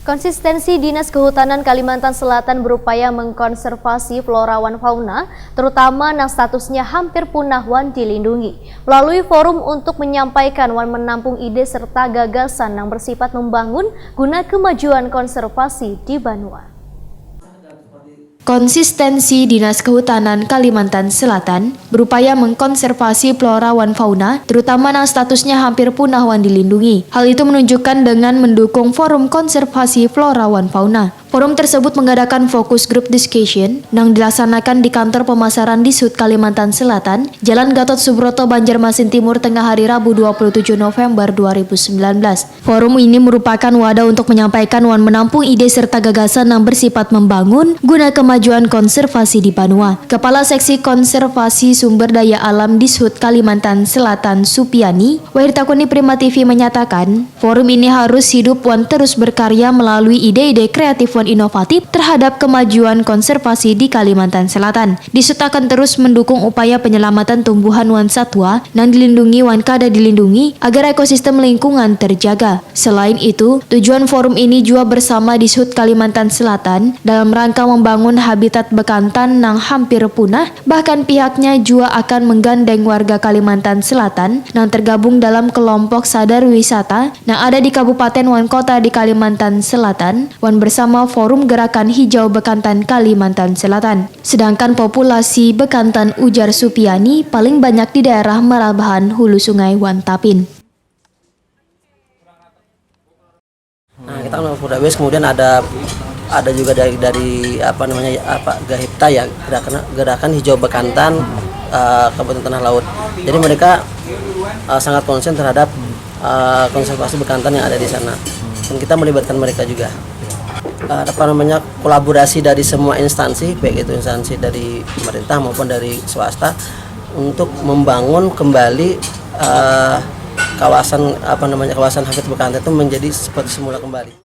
Konsistensi Dinas Kehutanan Kalimantan Selatan berupaya mengkonservasi flora dan fauna, terutama yang statusnya hampir punah wan dilindungi. Melalui forum untuk menyampaikan wan menampung ide serta gagasan yang bersifat membangun guna kemajuan konservasi di Banua. Konsistensi Dinas Kehutanan Kalimantan Selatan berupaya mengkonservasi flora dan fauna, terutama yang statusnya hampir punah wan dilindungi. Hal itu menunjukkan dengan mendukung forum konservasi flora dan fauna. Forum tersebut mengadakan fokus group discussion yang dilaksanakan di kantor pemasaran di Sud Kalimantan Selatan, Jalan Gatot Subroto, Banjarmasin Timur, tengah hari Rabu 27 November 2019. Forum ini merupakan wadah untuk menyampaikan dan menampung ide serta gagasan yang bersifat membangun guna kemajuan konservasi di Banua. Kepala Seksi Konservasi Sumber Daya Alam di Sud Kalimantan Selatan, Supiani Wahirtakuni Prima TV menyatakan, forum ini harus hidup dan terus berkarya melalui ide-ide kreatif dan inovatif terhadap kemajuan konservasi di Kalimantan Selatan. Disut akan terus mendukung upaya penyelamatan tumbuhan wan satwa yang dilindungi wan kada dilindungi agar ekosistem lingkungan terjaga. Selain itu, tujuan forum ini juga bersama Disut Kalimantan Selatan dalam rangka membangun habitat bekantan yang hampir punah. Bahkan pihaknya juga akan menggandeng warga Kalimantan Selatan yang tergabung dalam kelompok sadar wisata yang ada di kabupaten wan kota di Kalimantan Selatan wan bersama Forum Gerakan Hijau Bekantan Kalimantan Selatan. Sedangkan populasi bekantan, ujar Supiani, paling banyak di daerah Marabahan Hulu Sungai Wantapin. Nah, kita Polres kemudian ada juga dari Gahipta ya, gerakan hijau bekantan Kabupaten Tanah Laut. Jadi mereka sangat konsen terhadap konservasi bekantan yang ada di sana. Dan kita melibatkan mereka juga. Kolaborasi dari semua instansi, baik itu instansi dari pemerintah maupun dari swasta, untuk membangun kembali kawasan habitat bekantan itu menjadi seperti semula kembali.